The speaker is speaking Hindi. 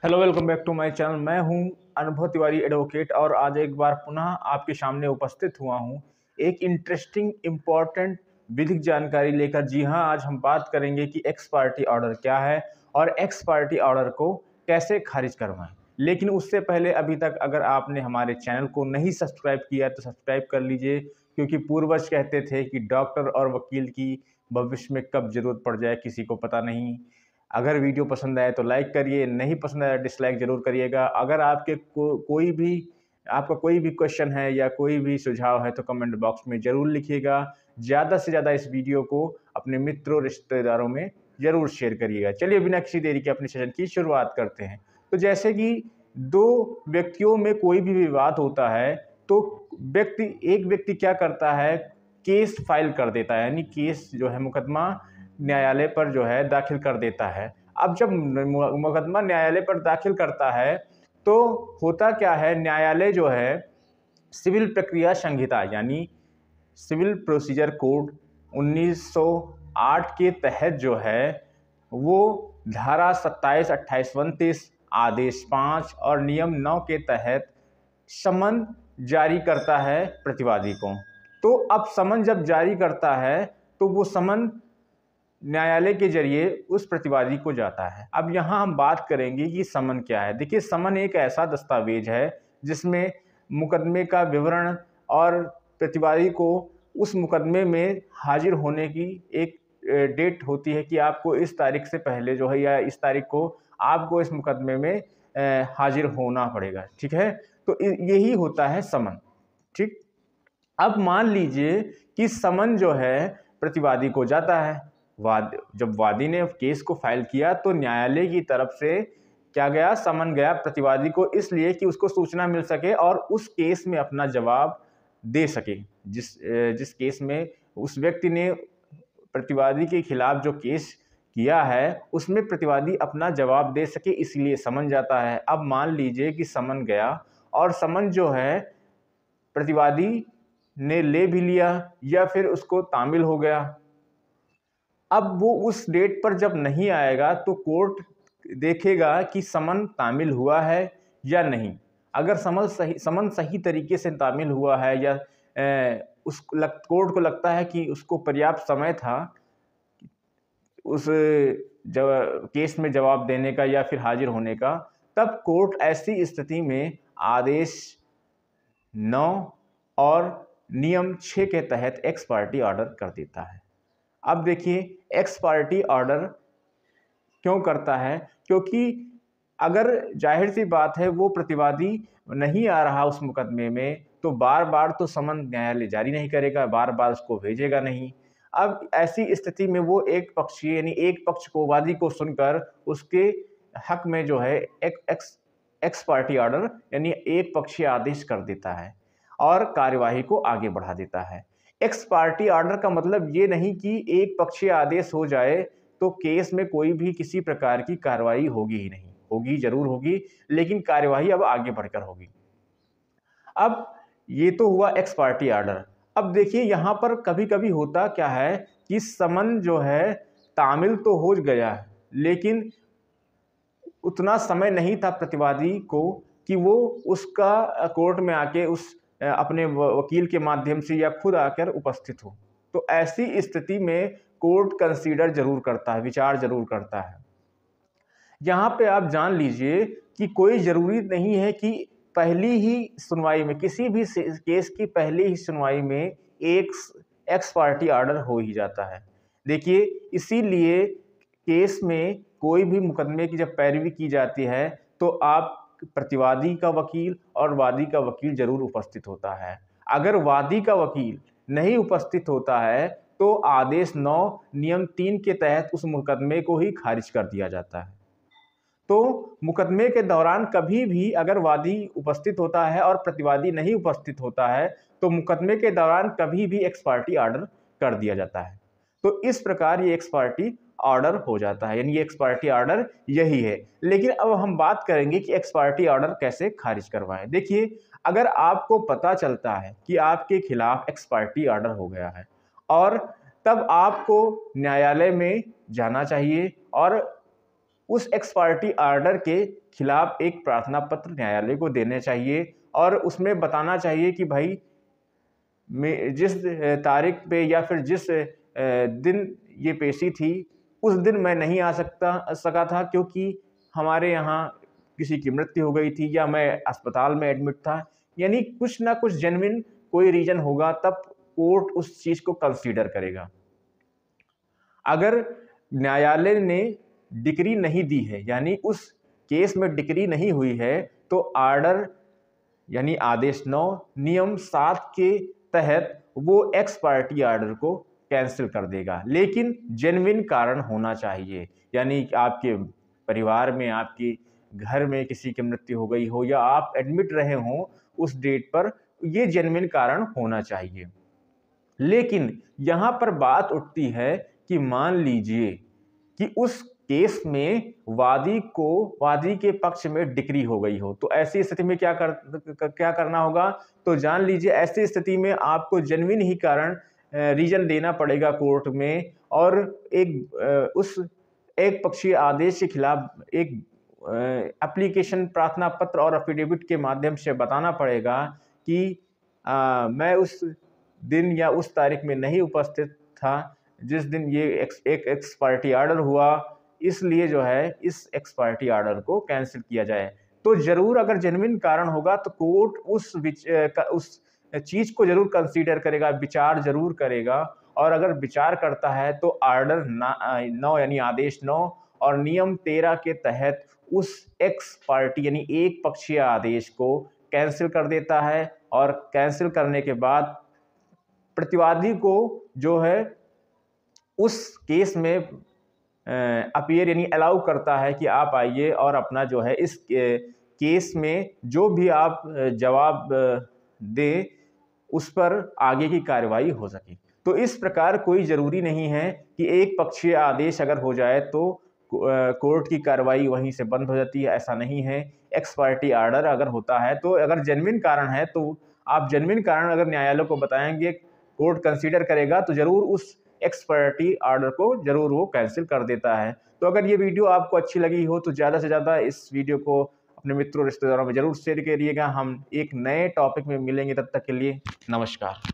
Hello, welcome back to my channel. मैं हूं अनुभव तिवारी एडवोकेट और आज एक बार पुनः आपके सामने उपस्थित हुआ हूं एक इंटरेस्टिंग इम्पॉर्टेंट विधिक जानकारी लेकर। जी हां, आज हम बात करेंगे कि एक्स पार्टी ऑर्डर क्या है और एक्स पार्टी ऑर्डर को कैसे खारिज करवाएं। लेकिन उससे पहले अभी तक अगर आपने हमारे चैनल को नहीं सब्सक्राइब किया तो सब्सक्राइब कर लीजिए, क्योंकि पूर्वज कहते थे कि डॉक्टर और वकील की भविष्य में कब जरूरत पड़ जाए किसी को पता नहीं। अगर वीडियो पसंद आए तो लाइक करिए, नहीं पसंद आया डिसलाइक ज़रूर करिएगा। अगर आपके आपका कोई भी क्वेश्चन है या कोई भी सुझाव है तो कमेंट बॉक्स में ज़रूर लिखिएगा। ज़्यादा से ज़्यादा इस वीडियो को अपने मित्रों रिश्तेदारों में ज़रूर शेयर करिएगा। चलिए बिना किसी देरी के अपने सेशन की शुरुआत करते हैं। तो जैसे कि दो व्यक्तियों में कोई भी विवाद होता है तो एक व्यक्ति क्या करता है, केस फाइल कर देता है, यानी केस जो है मुकदमा न्यायालय पर जो है दाखिल कर देता है। अब जब मुकदमा न्यायालय पर दाखिल करता है तो होता क्या है, न्यायालय जो है सिविल प्रक्रिया संहिता यानी सिविल प्रोसीजर कोड 1908 के तहत जो है वो धारा 27, 28, 29, आदेश 5 और नियम 9 के तहत समन जारी करता है प्रतिवादी को। तो अब समन जब जारी करता है तो वो समन न्यायालय के जरिए उस प्रतिवादी को जाता है। अब यहाँ हम बात करेंगे कि समन क्या है। देखिए, समन एक ऐसा दस्तावेज है जिसमें मुकदमे का विवरण और प्रतिवादी को उस मुकदमे में हाजिर होने की एक डेट होती है कि आपको इस तारीख से पहले जो है या इस तारीख को आपको इस मुकदमे में हाजिर होना पड़ेगा। ठीक है, तो यही होता है समन। ठीक, अब मान लीजिए कि समन जो है प्रतिवादी को जाता है। जब वादी ने केस को फाइल किया तो न्यायालय की तरफ से क्या गया, समन गया प्रतिवादी को, इसलिए कि उसको सूचना मिल सके और उस केस में अपना जवाब दे सके। जिस केस में उस व्यक्ति ने प्रतिवादी के खिलाफ जो केस किया है उसमें प्रतिवादी अपना जवाब दे सके, इसलिए समन जाता है। अब मान लीजिए कि समन गया और समन जो है प्रतिवादी ने ले भी लिया या फिर उसको तामील हो गया। अब वो उस डेट पर जब नहीं आएगा तो कोर्ट देखेगा कि समन तामील हुआ है या नहीं। अगर समन सही तरीके से तामील हुआ है या कोर्ट को लगता है कि उसको पर्याप्त समय था उस केस में जवाब देने का या फिर हाजिर होने का, तब कोर्ट ऐसी स्थिति में आदेश 9 और नियम 6 के तहत एक्स पार्टी ऑर्डर कर देता है। अब देखिए, एक्स पार्टी ऑर्डर क्यों करता है, क्योंकि अगर जाहिर सी बात है वो प्रतिवादी नहीं आ रहा उस मुकदमे में तो बार बार तो समन न्यायालय जारी नहीं करेगा, बार बार उसको भेजेगा नहीं। अब ऐसी स्थिति में वो एक पक्षीय यानी एक पक्ष को, वादी को सुनकर उसके हक में जो है एक्स पार्टी ऑर्डर यानी एक पक्षीय आदेश कर देता है और कार्यवाही को आगे बढ़ा देता है। एक्स पार्टी ऑर्डर का मतलब ये नहीं कि एक पक्षीय आदेश हो जाए तो केस में कोई भी किसी प्रकार की कार्रवाई होगी ही नहीं। होगी, जरूर होगी, लेकिन कार्यवाही अब आगे बढ़कर होगी। अब ये तो हुआ एक्स पार्टी ऑर्डर। अब देखिए, यहाँ पर कभी कभी होता क्या है कि समन जो है तामील तो हो गया है, लेकिन उतना समय नहीं था प्रतिवादी को कि वो उसका कोर्ट में आके उस अपने वकील के माध्यम से या खुद आकर उपस्थित हो। तो ऐसी स्थिति में कोर्ट कंसीडर जरूर करता है, विचार जरूर करता है। यहाँ पे आप जान लीजिए कि कोई ज़रूरी नहीं है कि पहली ही सुनवाई में, किसी भी केस की पहली ही सुनवाई में एक एक्स पार्टी ऑर्डर हो ही जाता है। देखिए, इसीलिए केस में कोई भी मुकदमे की जब पैरवी की जाती है तो आप प्रतिवादी का वकील और वादी का वकील जरूर उपस्थित होता है। अगर वादी का वकील नहीं उपस्थित होता है तो आदेश 9 नियम 3 के तहत उस मुकदमे को ही खारिज कर दिया जाता है। तो मुकदमे के दौरान कभी भी अगर वादी उपस्थित होता है और प्रतिवादी नहीं उपस्थित होता है तो मुकदमे के दौरान कभी भी एक्स पार्टी ऑर्डर कर दिया जाता है। तो इस प्रकार ये एक्स पार्टी ऑर्डर हो जाता है, यानी ये एक्स पार्टी ऑर्डर यही है। लेकिन अब हम बात करेंगे कि एक्स पार्टी ऑर्डर कैसे खारिज करवाएं। देखिए, अगर आपको पता चलता है कि आपके खिलाफ एक्स पार्टी ऑर्डर हो गया है और तब आपको न्यायालय में जाना चाहिए और उस एक्स पार्टी आर्डर के खिलाफ एक प्रार्थना पत्र न्यायालय को देना चाहिए और उसमें बताना चाहिए कि भाई जिस तारीख पे या फिर जिस दिन ये पेशी थी उस दिन मैं नहीं आ सका था क्योंकि हमारे यहाँ किसी की मृत्यु हो गई थी या मैं अस्पताल में एडमिट था। यानी कुछ ना कुछ जेन्युइन कोई रीजन होगा तब कोर्ट उस चीज को कंसीडर करेगा। अगर न्यायालय ने डिक्री नहीं दी है यानी उस केस में डिक्री नहीं हुई है तो आर्डर यानी आदेश 9 नियम 7 के तहत वो एक्स पार्टी आर्डर को कैंसिल कर देगा, लेकिन जेन्युइन कारण होना चाहिए। यानी आपके परिवार में, आपके घर में किसी की मृत्यु हो गई हो या आप एडमिट रहे हो उस डेट पर, ये जेन्युइन कारण होना चाहिए। लेकिन यहां पर बात उठती है कि मान लीजिए कि उस केस में वादी के पक्ष में डिक्री हो गई हो, तो ऐसी स्थिति में क्या करना होगा? तो जान लीजिए ऐसी स्थिति में आपको जेन्युइन ही कारण रीजन देना पड़ेगा कोर्ट में और उस एक पक्षीय आदेश के खिलाफ एक एप्लीकेशन, प्रार्थना पत्र और एफिडेविट के माध्यम से बताना पड़ेगा कि मैं उस दिन या उस तारीख में नहीं उपस्थित था जिस दिन ये एक एक्स पार्टी आर्डर हुआ, इसलिए जो है इस एक्स पार्टी आर्डर को कैंसिल किया जाए। तो जरूर अगर जेन्युइन कारण होगा तो कोर्ट उस चीज को जरूर कंसीडर करेगा, विचार जरूर करेगा और अगर विचार करता है तो आर्डर 9 यानी आदेश 9 और नियम 13 के तहत उस एक्स पार्टी यानी एक पक्षीय आदेश को कैंसिल कर देता है और कैंसिल करने के बाद प्रतिवादी को जो है उस केस में अपीयर यानी अलाउ करता है कि आप आइए और अपना जो है इस केस में जो भी आप जवाब दें उस पर आगे की कार्रवाई हो सके। तो इस प्रकार कोई ज़रूरी नहीं है कि एक पक्षीय आदेश अगर हो जाए तो कोर्ट की कार्रवाई वहीं से बंद हो जाती है, ऐसा नहीं है। एक्स पार्टी आर्डर अगर होता है तो अगर जेन्युइन कारण है तो आप जेन्युइन कारण अगर न्यायालय को बताएंगे, कोर्ट कंसीडर करेगा तो जरूर उस एक्स पार्टी आर्डर को जरूर वो कैंसिल कर देता है। तो अगर ये वीडियो आपको अच्छी लगी हो तो ज़्यादा से ज़्यादा इस वीडियो को अपने मित्रों रिश्तेदारों में जरूर शेयर करिएगा। हम एक नए टॉपिक में मिलेंगे, तब तक के लिए नमस्कार।